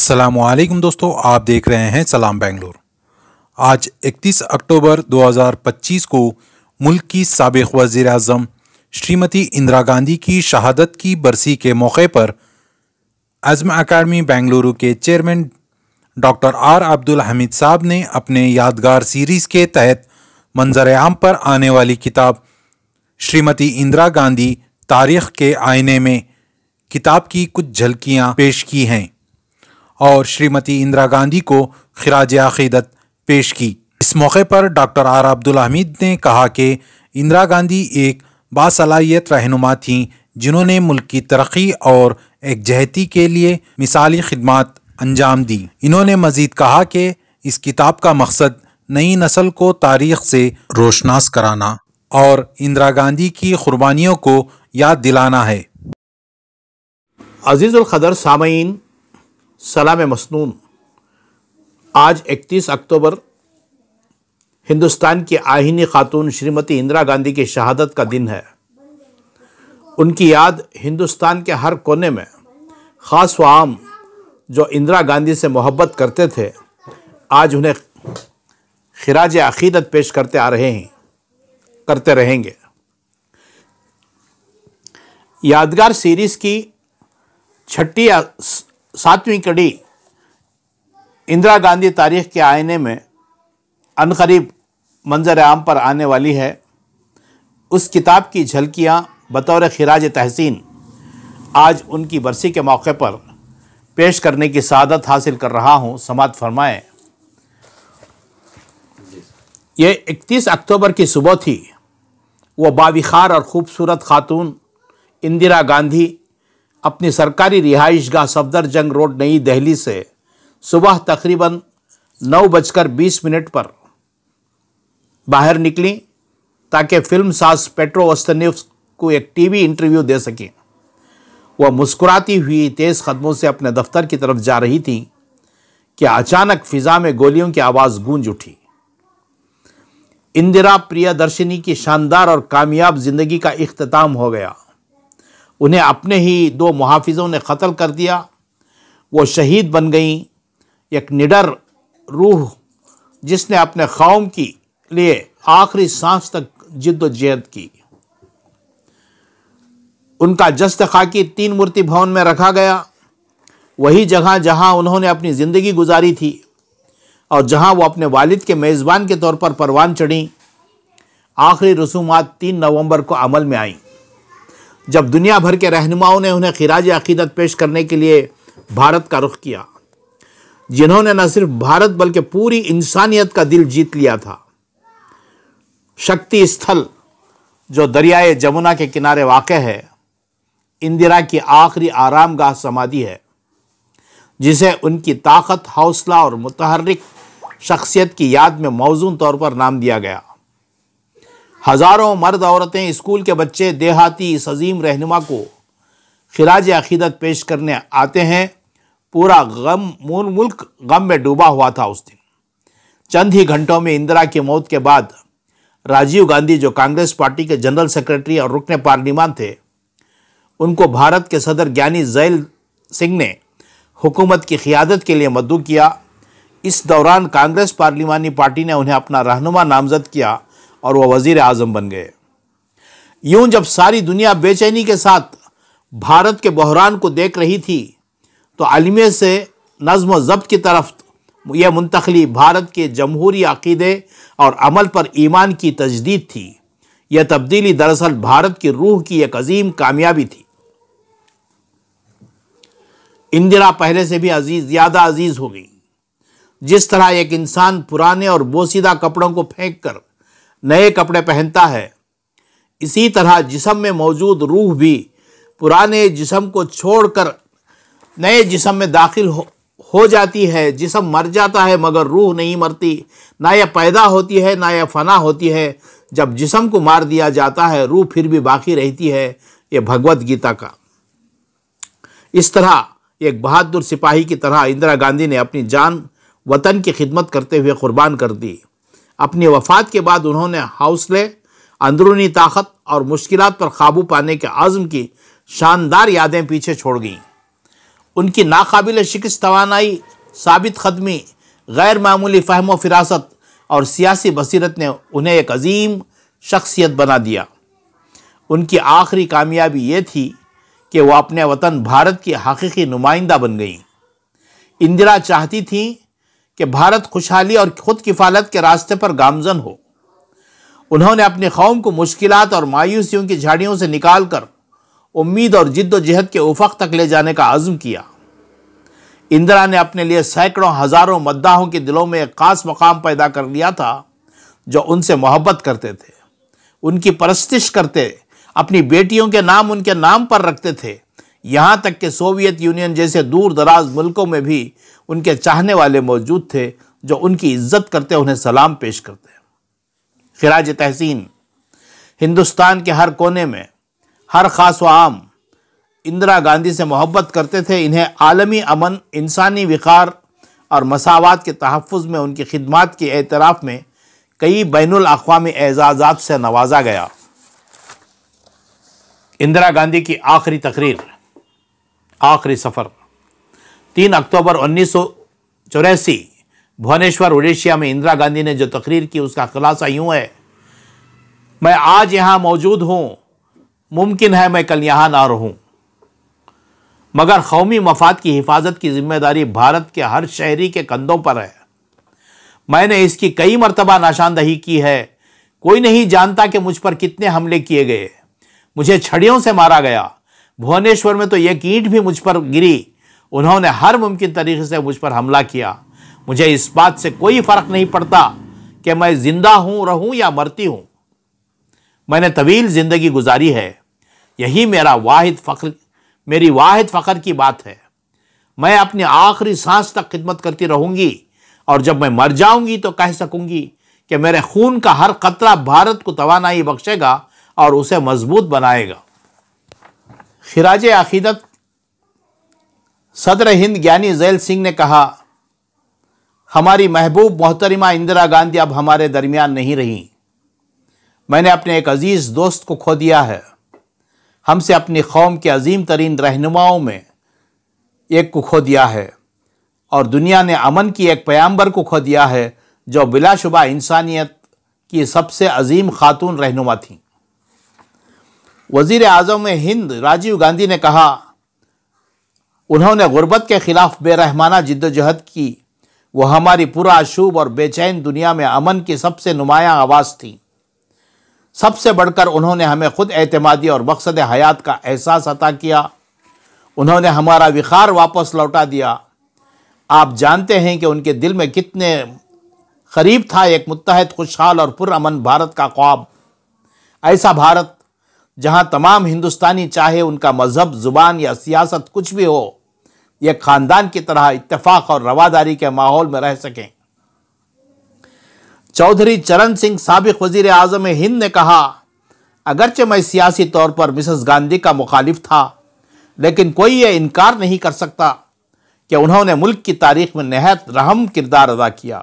السلام علیکم دوستو، آپ دیکھ رہے ہیں سلام بنگلور۔ آج 31 اکتوبر 2025 کو ملک کی سابق وزیر اعظم شریمتی اندرا گاندھی کی شہادت کی برسی کے موقع پر عزم اکیڈمی بنگلورو کے چیئرمین ڈاکٹر آر عبدالحمید صاحب نے اپنے یادگار سیریز کے تحت منظر عام پر آنے والی کتاب شریمتی اندرا گاندھی تاریخ کے آئینے میں کتاب کی کچھ جھلکیاں پیش کی ہیں اور شریمتی اندرا گاندھی کو خراج عقیدت پیش کی۔ اس موقع پر ڈاکٹر آر عبدالحمید نے کہا کہ اندرا گاندھی ایک باصلاحیت رہنما تھیں جنہوں نے ملک کی ترقی اور یکجہتی کے لیے مثالی خدمات انجام دی۔ انہوں نے مزید کہا کہ اس کتاب کا مقصد نئی نسل کو تاریخ سے روشناس کرانا اور اندرا گاندھی کی قربانیوں کو یاد دلانا ہے۔ عزیز القدر سامعین، سلام مسنون۔ آج 31 اکتوبر ہندوستان کی آئینی خاتون شریمتی اندرا گاندھی کی شہادت کا دن ہے۔ ان کی یاد ہندوستان کے ہر کونے میں خاص و عام جو اندرا گاندھی سے محبت کرتے تھے آج انہیں خراج عقیدت پیش کرتے رہیں گے۔ یادگار سیریز کی چھٹی یا 7ویں کڑی اندرا گاندھی تاریخ کے آئینے میں عنقریب منظر عام پر آنے والی ہے۔ اس کتاب کی جھلکیاں بطور خراج تحسین آج ان کی برسی کے موقع پر پیش کرنے کی سعادت حاصل کر رہا ہوں۔ سماعت فرمائیں۔ یہ 31 اکتوبر کی صبح تھی۔ وہ باوقار اور خوبصورت خاتون اندرا گاندھی اپنی سرکاری رہائش گاہ صفدرجنگ روڈ نئی دہلی سے صبح تقریباً 9:20 پر باہر نکلیں تاکہ فلم ساز پیٹرو وستنیوف کو ایک ٹی وی انٹرویو دے سکیں۔ وہ مسکراتی ہوئی تیز قدموں سے اپنے دفتر کی طرف جا رہی تھیں کہ اچانک فضا میں گولیوں کی آواز گونج اٹھی۔ اندرا پریادرشنی کی شاندار اور کامیاب زندگی کا اختتام ہو گیا۔ انہیں اپنے ہی 2 محافظوں نے قتل کر دیا۔ وہ شہید بن گئیں، ایک نڈر روح جس نے اپنے قوم کے لیے آخری سانس تک جد و جہد کی۔ ان کا جسد خاکی 3 مورتی بھون میں رکھا گیا، وہی جگہ جہاں انہوں نے اپنی زندگی گزاری تھی اور جہاں وہ اپنے والد کے میزبان کے طور پر پروان چڑھیں۔ آخری رسومات 3 نومبر کو عمل میں آئیں جب دنیا بھر کے رہنماؤں نے انہیں خراج عقیدت پیش کرنے کے لیے بھارت کا رخ کیا، جنہوں نے نہ صرف بھارت بلکہ پوری انسانیت کا دل جیت لیا تھا۔ شکتی استھل جو دریائے جمنا کے کنارے واقع ہے، اندرا کی آخری آرام گاہ سمادھی ہے، جسے ان کی طاقت، حوصلہ اور متحرک شخصیت کی یاد میں موزون طور پر نام دیا گیا۔ ہزاروں مرد عورتیں، اسکول کے بچے، دیہاتی اس عظیم رہنما کو خراج عقیدت پیش کرنے آتے ہیں۔ پورا ملک غم میں ڈوبا ہوا تھا اس دن۔ چند ہی گھنٹوں میں اندرا کی موت کے بعد راجیو گاندھی، جو کانگریس پارٹی کے جنرل سیکرٹری اور رکن پارلیمان تھے، ان کو بھارت کے صدر گیانی زیل سنگھ نے حکومت کی قیادت کے لیے مدعو کیا۔ اس دوران کانگریس پارلیمانی پارٹی نے انہیں اپنا رہنما نامزد کیا اور وہ وزیر اعظم بن گئے۔ یوں جب ساری دنیا بے چینی کے ساتھ بھارت کے بحران کو دیکھ رہی تھی تو عالمیہ سے نظم و ضبط کی طرف یہ منتقلی بھارت کے جمہوری عقیدے اور عمل پر ایمان کی تجدید تھی۔ یہ تبدیلی دراصل بھارت کی روح کی ایک عظیم کامیابی تھی۔ اندرا پہلے سے بھی زیادہ عزیز ہو گئی۔ جس طرح ایک انسان پرانے اور بوسیدہ کپڑوں کو پھینک کر نئے کپڑے پہنتا ہے، اسی طرح جسم میں موجود روح بھی پرانے جسم کو چھوڑ کر نئے جسم میں داخل ہو جاتی ہے۔ جسم مر جاتا ہے مگر روح نہیں مرتی، نہ یہ پیدا ہوتی ہے نہ یہ فنا ہوتی ہے۔ جب جسم کو مار دیا جاتا ہے، روح پھر بھی باقی رہتی ہے۔ یہ بھگوت گیتا کا۔ اس طرح ایک بہادر سپاہی کی طرح اندرا گاندھی نے اپنی جان وطن کی خدمت کرتے ہوئے قربان کر دی۔ اپنی وفات کے بعد انہوں نے حوصلے، اندرونی طاقت اور مشکلات پر قابو پانے کے عزم کی شاندار یادیں پیچھے چھوڑ گئیں۔ ان کی ناقابل شکست توانائی، ثابت قدمی، غیر معمولی فہم و فراست اور سیاسی بصیرت نے انہیں ایک عظیم شخصیت بنا دیا۔ ان کی آخری کامیابی یہ تھی کہ وہ اپنے وطن بھارت کی حقیقی نمائندہ بن گئیں۔ اندرا چاہتی تھیں کہ بھارت خوشحالی اور خود کفالت کے راستے پر گامزن ہو۔ انہوں نے اپنی قوم کو مشکلات اور مایوسیوں کی جھاڑیوں سے نکال کر امید اور جد و جہد کے افق تک لے جانے کا عزم کیا۔ اندرا نے اپنے لیے سینکڑوں ہزاروں مداحوں کے دلوں میں ایک خاص مقام پیدا کر لیا تھا، جو ان سے محبت کرتے تھے، ان کی پرستش کرتے، اپنی بیٹیوں کے نام ان کے نام پر رکھتے تھے، یہاں تک کہ سوویت یونین جیسے دور دراز ملکوں میں بھی ان کے چاہنے والے موجود تھے جو ان کی عزت کرتے، انہیں سلام پیش کرتے۔ خراج تحسین ہندوستان کے ہر کونے میں ہر خاص و عام اندرا گاندھی سے محبت کرتے تھے۔ انہیں عالمی امن، انسانی وقار اور مساوات کے تحفظ میں ان کی خدمات کے اعتراف میں کئی بین الاقوامی اعزازات سے نوازا گیا۔ اندرا گاندھی کی آخری تقریر، آخری سفر۔ 3 اکتوبر 1984 بھونیشور، اڈیشہ میں اندرا گاندھی نے جو تقریر کی اس کا خلاصہ یوں ہے: میں آج یہاں موجود ہوں، ممکن ہے میں کل یہاں نہ رہوں، مگر قومی مفاد کی حفاظت کی ذمہ داری بھارت کے ہر شہری کے کندھوں پر ہے۔ میں نے اس کی کئی مرتبہ نشاندہی کی ہے۔ کوئی نہیں جانتا کہ مجھ پر کتنے حملے کیے گئے، مجھے چھڑیوں سے مارا گیا، بھونیشور میں تو ایک اینٹ بھی مجھ پر گری۔ انہوں نے ہر ممکن طریقے سے مجھ پر حملہ کیا۔ مجھے اس بات سے کوئی فرق نہیں پڑتا کہ میں زندہ ہوں، رہوں یا مرتی ہوں۔ میں نے طویل زندگی گزاری ہے، یہی میری واحد فخر کی بات ہے۔ میں اپنی آخری سانس تک خدمت کرتی رہوں گی، اور جب میں مر جاؤں گی تو کہہ سکوں گی کہ میرے خون کا ہر قطرہ بھارت کو توانائی بخشے گا اور اسے مضبوط بنائے گا۔ خراج عقیدت صدر ہند گیانی زیل سنگھ نے کہا: ہماری محبوب محترمہ اندرا گاندھی اب ہمارے درمیان نہیں رہیں۔ میں نے اپنے ایک عزیز دوست کو کھو دیا ہے۔ ہم سے اپنی قوم کے عظیم ترین رہنماؤں میں ایک کو کھو دیا ہے، اور دنیا نے امن کی ایک پیامبر کو کھو دیا ہے جو بلا شبہ انسانیت کی سب سے عظیم خاتون رہنما تھیں۔ وزیر اعظم ہند راجیو گاندھی نے کہا: انہوں نے غربت کے خلاف بے رحمانہ جدوجہد کی۔ وہ ہماری پرآشوب اور بے چین دنیا میں امن کی سب سے نمایاں آواز تھی۔ سب سے بڑھ کر انہوں نے ہمیں خود اعتمادی اور مقصد حیات کا احساس عطا کیا۔ انہوں نے ہمارا وقار واپس لوٹا دیا۔ آپ جانتے ہیں کہ ان کے دل میں کتنے قریب تھا ایک متحد، خوشحال اور پرامن بھارت کا خواب۔ ایسا بھارت جہاں تمام ہندوستانی، چاہے ان کا مذہب، زبان یا سیاست کچھ بھی ہو، ایک خاندان کی طرح اتفاق اور رواداری کے ماحول میں رہ سکیں۔ چودھری چرن سنگھ سابق وزیر اعظم ہند نے کہا: اگرچہ میں سیاسی طور پر مسز گاندھی کا مخالف تھا، لیکن کوئی یہ انکار نہیں کر سکتا کہ انہوں نے ملک کی تاریخ میں نہایت اہم کردار ادا کیا۔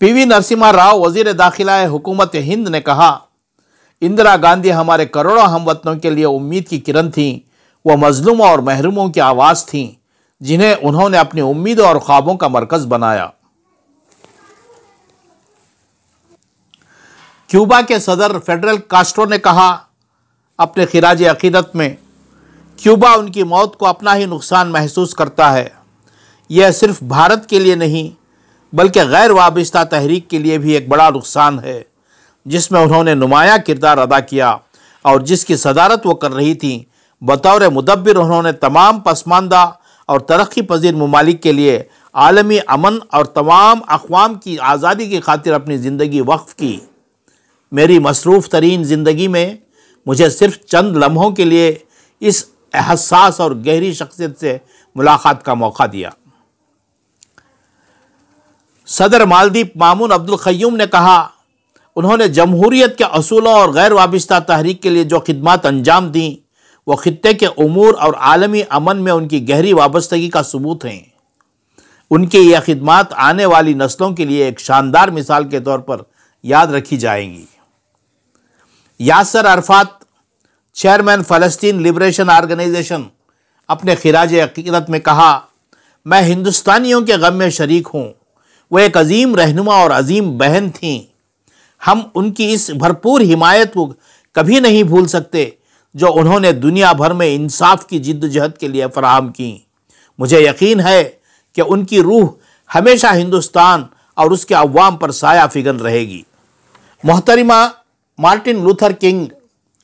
پی وی نرسمہا راؤ، وزیر داخلہ حکومت ہند نے کہا: اندرا گاندھی ہمارے کروڑوں ہم وطنوں کے لیے امید کی کرن تھیں۔ وہ مظلوموں اور محروموں کی آواز تھیں جنہیں انہوں نے اپنی امیدوں اور خوابوں کا مرکز بنایا۔ کیوبا کے صدر فیڈرل کاسٹرو نے کہا اپنے خراج عقیدت میں: کیوبا ان کی موت کو اپنا ہی نقصان محسوس کرتا ہے۔ یہ صرف بھارت کے لیے نہیں بلکہ غیر وابستہ تحریک کے لیے بھی ایک بڑا نقصان ہے، جس میں انہوں نے نمایاں کردار ادا کیا اور جس کی صدارت وہ کر رہی تھیں۔ بطور مدبر انہوں نے تمام پسماندہ اور ترقی پذیر ممالک کے لیے عالمی امن اور تمام اقوام کی آزادی کی خاطر اپنی زندگی وقف کی۔ میری مصروف ترین زندگی میں مجھے صرف چند لمحوں کے لیے اس حساس اور گہری شخصیت سے ملاقات کا موقع دیا۔ صدر مالدیپ مامون عبد القیوم نے کہا: انہوں نے جمہوریت کے اصولوں اور غیر وابستہ تحریک کے لیے جو خدمات انجام دیں وہ خطے کے امور اور عالمی امن میں ان کی گہری وابستگی کا ثبوت ہیں۔ ان کی یہ خدمات آنے والی نسلوں کے لیے ایک شاندار مثال کے طور پر یاد رکھی جائیں گی۔ یاسر عرفات، چیئرمین فلسطین لبریشن آرگنائزیشن، اپنے خراج عقیدت میں کہا، میں ہندوستانیوں کے غم میں شریک ہوں۔ وہ ایک عظیم رہنما اور عظیم بہن تھیں۔ ہم ان کی اس بھرپور حمایت کو کبھی نہیں بھول سکتے جو انہوں نے دنیا بھر میں انصاف کی جدوجہد کے لیے فراہم کی۔ مجھے یقین ہے کہ ان کی روح ہمیشہ ہندوستان اور اس کے عوام پر سایہ فگن رہے گی۔ محترمہ مارٹن لوتھر کنگ،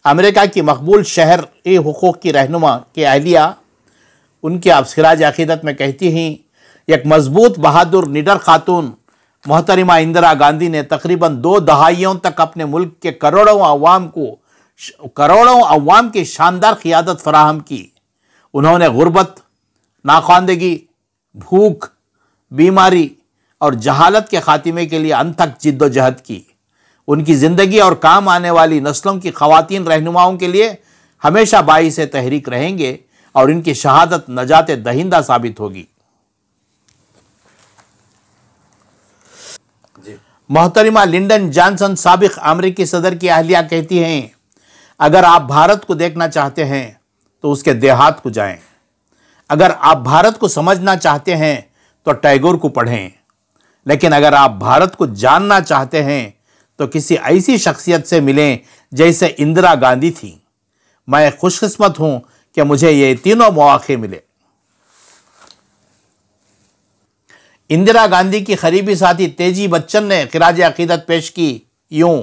امریکہ کی مقبول شہری حقوق کی رہنما کی اہلیہ، ان کے خراج عقیدت میں کہتی ہیں، ایک مضبوط، بہادر، نڈر خاتون محترمہ اندرا گاندھی نے تقریباً 2 دہائیوں تک اپنے ملک کے کروڑوں عوام کی شاندار قیادت فراہم کی۔ انہوں نے غربت، ناخواندگی، بھوک، بیماری اور جہالت کے خاتمے کے لیے انتھک جد و جہد کی۔ ان کی زندگی اور کام آنے والی نسلوں کی خواتین رہنماؤں کے لیے ہمیشہ باعث تحریک رہیں گے اور ان کی شہادت نجات دہندہ ثابت ہوگی۔ محترمہ لنڈن جانسن، سابق امریکی صدر کی اہلیہ، کہتی ہیں، اگر آپ بھارت کو دیکھنا چاہتے ہیں تو اس کے دیہات کو جائیں۔ اگر آپ بھارت کو سمجھنا چاہتے ہیں تو ٹیگور کو پڑھیں۔ لیکن اگر آپ بھارت کو جاننا چاہتے ہیں تو کسی ایسی شخصیت سے ملیں جیسے اندرا گاندھی تھی۔ میں خوش قسمت ہوں کہ مجھے یہ تینوں مواقع ملے۔ اندرا گاندھی کی قریبی ساتھی تیجی بچن نے خراج عقیدت پیش کی یوں،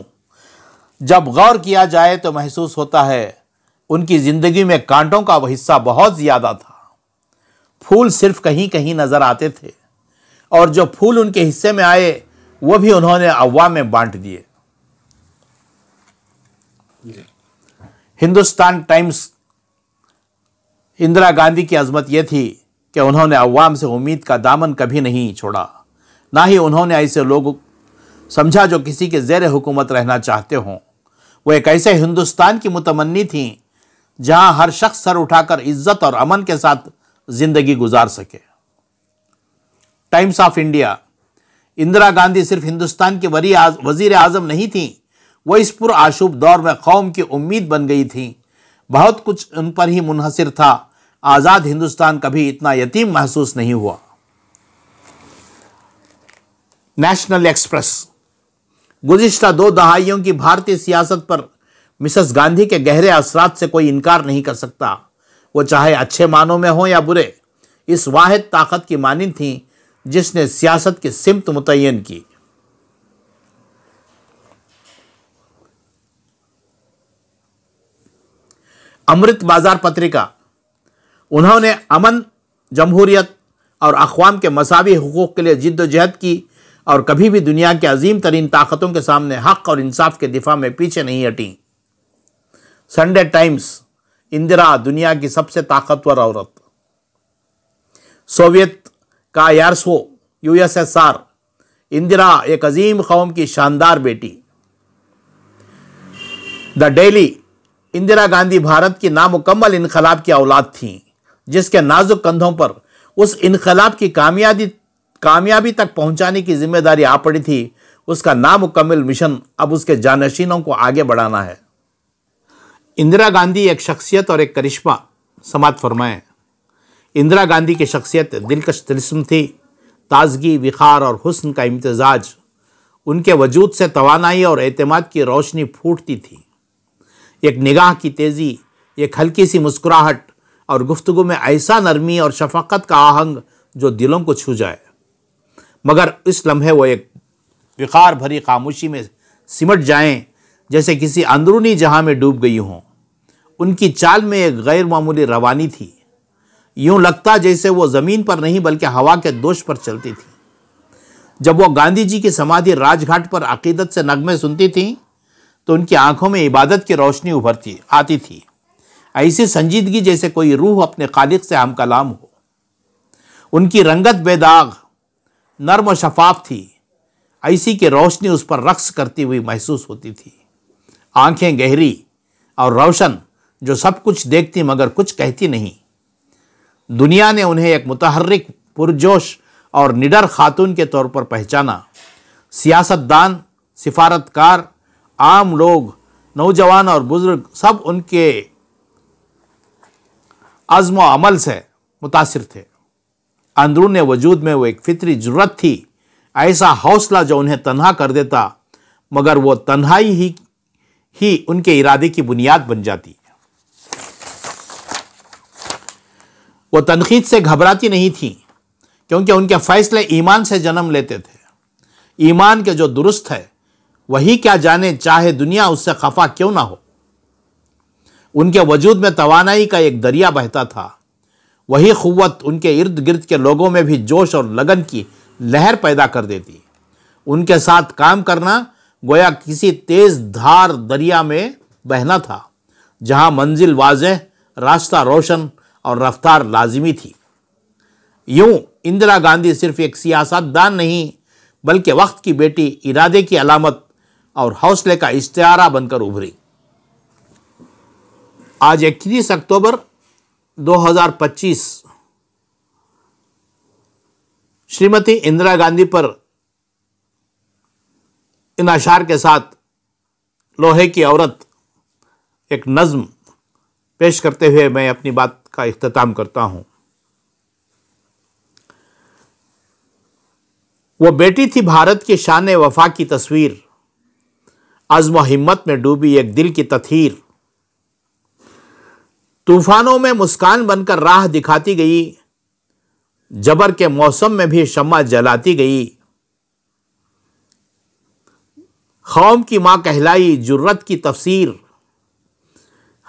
جب غور کیا جائے تو محسوس ہوتا ہے ان کی زندگی میں کانٹوں کا حصہ بہت زیادہ تھا۔ پھول صرف کہیں کہیں نظر آتے تھے، اور جو پھول ان کے حصے میں آئے وہ بھی انہوں نے عوام میں بانٹ دیے۔ ہندوستان ٹائمز، اندرا گاندھی کی عظمت یہ تھی کہ انہوں نے عوام سے امید کا دامن کبھی نہیں چھوڑا، نہ ہی انہوں نے ایسے لوگ سمجھا جو کسی کے زیر حکومت رہنا چاہتے ہوں۔ وہ ایک ایسے ہندوستان کی متمنی تھیں جہاں ہر شخص سر اٹھا کر عزت اور امن کے ساتھ زندگی گزار سکے۔ Times of India, Indira Gandhi صرف ہندوستان کی وزیر اعظم نہیں تھیں، وہ اس پرآشوب دور میں قوم کی امید بن گئی تھیں۔ بہت کچھ ان پر ہی منحصر تھا۔ آزاد ہندوستان کبھی اتنا یتیم محسوس نہیں ہوا۔ نیشنل ایکسپریس، گزشتہ 2 دہائیوں کی بھارتی سیاست پر مسز گاندھی کے گہرے اثرات سے کوئی انکار نہیں کر سکتا، وہ چاہے اچھے معنوں میں ہوں یا برے۔ اس واحد طاقت کی مانند تھیں جس نے سیاست کی سمت متعین کی۔ امرت بازار پتریکا، انہوں نے امن، جمہوریت اور اقوام کے مساوی حقوق کے لیے جد و جہد کی اور کبھی بھی دنیا کے عظیم ترین طاقتوں کے سامنے حق اور انصاف کے دفاع میں پیچھے نہیں ہٹیں۔ سنڈے ٹائمز، اندرا دنیا کی سب سے طاقتور عورت۔ سوویت کا یارسو USSR، اندرا ایک عظیم قوم کی شاندار بیٹی۔ دا ڈیلی، اندرا گاندھی بھارت کی نامکمل انقلاب کی اولاد تھیں جس کے نازک کندھوں پر اس انقلاب کی کامیابی تک پہنچانے کی ذمہ داری آ پڑی تھی۔ اس کا نامکمل مشن اب اس کے جانشینوں کو آگے بڑھانا ہے۔ اندرا گاندھی ایک شخصیت اور ایک کرشمہ، سماعت فرمائیں۔ اندرا گاندھی کی شخصیت دلکش طلسم تھی، تازگی، وقار اور حسن کا امتزاج۔ ان کے وجود سے توانائی اور اعتماد کی روشنی پھوٹتی تھی۔ ایک نگاہ کی تیزی، ایک ہلکی سی مسکراہٹ اور گفتگو میں ایسا نرمی اور شفقت کا آہنگ جو دلوں کو چھو جائے، مگر اس لمحے وہ ایک وقار بھری خاموشی میں سمٹ جائیں جیسے کسی اندرونی جہاں میں ڈوب گئی ہوں۔ ان کی چال میں ایک غیر معمولی روانی تھی، یوں لگتا جیسے وہ زمین پر نہیں بلکہ ہوا کے دوش پر چلتی تھی۔ جب وہ گاندھی جی کی سمادھی راج گھاٹ پر عقیدت سے نغمے سنتی تھیں تو ان کی آنکھوں میں عبادت کی روشنی ابھرتی آتی تھی، ایسی سنجیدگی جیسے کوئی روح اپنے خالق سے ہم کلام ہو۔ ان کی رنگت بے داغ، نرم و شفاف تھی، ایسی کہ روشنی اس پر رقص کرتی ہوئی محسوس ہوتی تھی۔ آنکھیں گہری اور روشن جو سب کچھ دیکھتی مگر کچھ کہتی نہیں۔ دنیا نے انہیں ایک متحرک، پرجوش اور نڈر خاتون کے طور پر پہچانا۔ سیاست دان، سفارتکار، عام لوگ، نوجوان اور بزرگ سب ان کے عزم و عمل سے متاثر تھے. اندرون وجود میں وہ ایک فطری جرت تھی، ایسا حوصلہ جو انہیں تنہا کر دیتا، مگر وہ تنہائی ہی ان کے ارادے کی بنیاد بن جاتی. وہ تنقید سے گھبراتی نہیں تھی، کیونکہ ان کے فیصلے ایمان سے جنم لیتے تھے. ایمان کے جو درست ہے وہی کیا جانے، چاہے دنیا اس سے خفا کیوں نہ ہو. ان کے وجود میں توانائی کا ایک دریا بہتا تھا. وہی قوت ان کے ارد گرد کے لوگوں میں بھی جوش اور لگن کی لہر پیدا کر دیتی. ان کے ساتھ کام کرنا گویا کسی تیز دھار دریا میں بہنا تھا، جہاں منزل واضح، راستہ روشن اور رفتار لازمی تھی. یوں اندرا گاندھی صرف ایک سیاست دان نہیں، بلکہ وقت کی بیٹی، ارادے کی علامت اور حوصلے کا استعارہ بن کر ابھری. آج 31 اکتوبر 2025 شریمتی اندرا گاندھی پر ان اشعار کے ساتھ لوہے کی عورت ایک نظم پیش کرتے ہوئے میں اپنی بات کا اختتام کرتا ہوں. وہ بیٹی تھی بھارت کی شان وفا کی تصویر، عزم و ہمت میں ڈوبی ایک دل کی تطہیر. طوفانوں میں مسکان بن کر راہ دکھاتی گئی، جبر کے موسم میں بھی شمع جلاتی گئی. قوم کی ماں کہلائی، جرت کی تفسیر،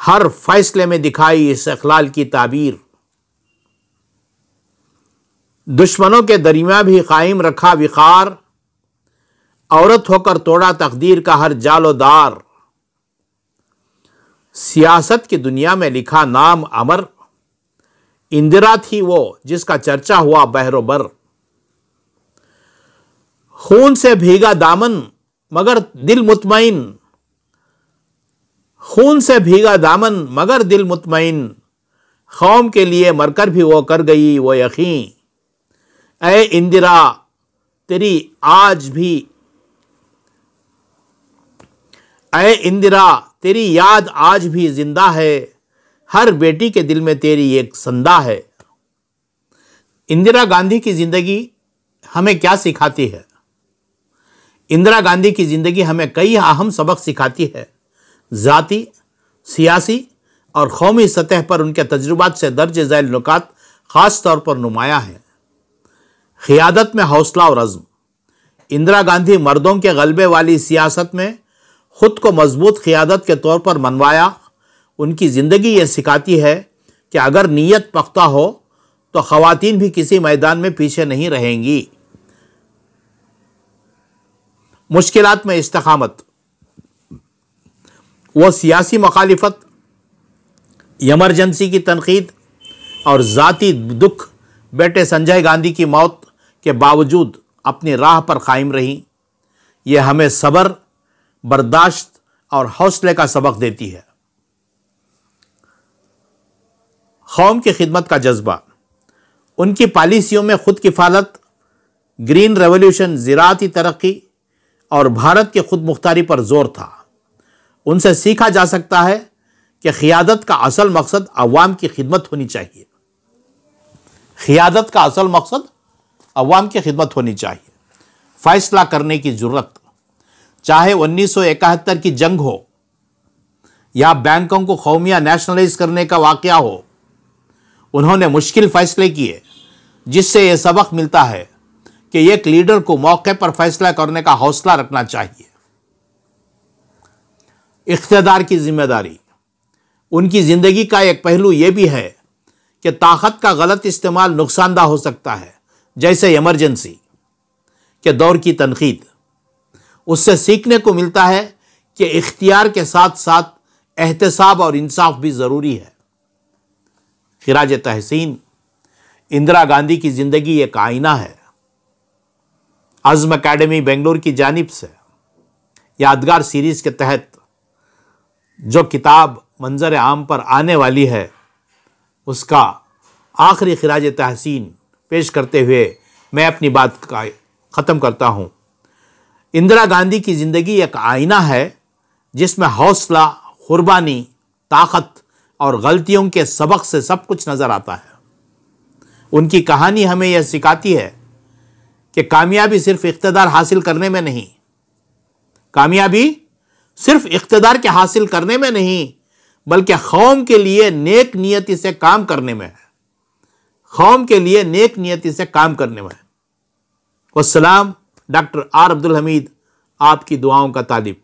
ہر فیصلے میں دکھائی استقلال کی تعبیر. دشمنوں کے درمیان بھی قائم رکھا وقار، عورت ہو کر توڑا تقدیر کا ہر جال و دار. سیاست کی دنیا میں لکھا نام امر، اندرا تھی وہ جس کا چرچا ہوا بحر و بر. خون سے بھیگا دامن مگر دل مطمئن، خون سے بھیگا دامن مگر دل مطمئن. قوم کے لیے مر کر بھی وہ کر گئی وہ یقین. اے اندرا تیری آج بھی، اے اندرا تیری یاد آج بھی زندہ ہے، ہر بیٹی کے دل میں تیری ایک سندہ ہے. اندرا گاندھی کی زندگی ہمیں کیا سکھاتی ہے؟ اندرا گاندھی کی زندگی ہمیں کئی اہم سبق سکھاتی ہے. ذاتی، سیاسی اور قومی سطح پر ان کے تجربات سے درج ذیل نکات خاص طور پر نمایاں ہیں. قیادت میں حوصلہ اور عزم. اندرا گاندھی مردوں کے غلبے والی سیاست میں خود کو مضبوط قیادت کے طور پر منوایا. ان کی زندگی یہ سکھاتی ہے کہ اگر نیت پختہ ہو تو خواتین بھی کسی میدان میں پیچھے نہیں رہیں گی. مشکلات میں استقامت. وہ سیاسی مخالفت، ایمرجنسی کی تنقید اور ذاتی دکھ بیٹے سنجے گاندھی کی موت کے باوجود اپنی راہ پر قائم رہیں. یہ ہمیں صبر، برداشت اور حوصلے کا سبق دیتی ہے. قوم کی خدمت کا جذبہ. ان کی پالیسیوں میں خود کفالت، گرین ریولوشن، زراعتی ترقی اور بھارت کی خود مختاری پر زور تھا. ان سے سیکھا جا سکتا ہے کہ قیادت کا اصل مقصد عوام کی خدمت ہونی چاہیے. قیادت کا اصل مقصد عوام کی خدمت ہونی چاہیے. فیصلہ کرنے کی جرت. چاہے 1971 کی جنگ ہو یا بینکوں کو قومیہ نیشنلائز کرنے کا واقعہ ہو، انہوں نے مشکل فیصلے کیے، جس سے یہ سبق ملتا ہے کہ ایک لیڈر کو موقع پر فیصلہ کرنے کا حوصلہ رکھنا چاہیے. اقتدار کی ذمہ داری. ان کی زندگی کا ایک پہلو یہ بھی ہے کہ طاقت کا غلط استعمال نقصان دہ ہو سکتا ہے، جیسے ایمرجنسی کے دور کی تنقید. اس سے سیکھنے کو ملتا ہے کہ اختیار کے ساتھ ساتھ احتساب اور انصاف بھی ضروری ہے. خراج تحسین. اندرا گاندھی کی زندگی ایک آئینہ ہے. عزم اکیڈمی بنگلور کی جانب سے یادگار سیریز کے تحت جو کتاب منظر عام پر آنے والی ہے، اس کا آخری خراج تحسین پیش کرتے ہوئے میں اپنی بات کا ختم کرتا ہوں. اندرا گاندھی کی زندگی ایک آئینہ ہے جس میں حوصلہ، قربانی، طاقت اور غلطیوں کے سبق سے سب کچھ نظر آتا ہے۔ ان کی کہانی ہمیں یہ سکھاتی ہے کہ کامیابی صرف اقتدار حاصل کرنے میں نہیں، کامیابی صرف اقتدار کے حاصل کرنے میں نہیں، بلکہ قوم کے لیے نیک نیتی سے کام کرنے میں ہے، قوم کے لیے نیک نیتی سے کام کرنے میں ہے۔ والسلام، ڈاکٹر آر عبدالحمید، آپ کی دعاؤں کا طالب۔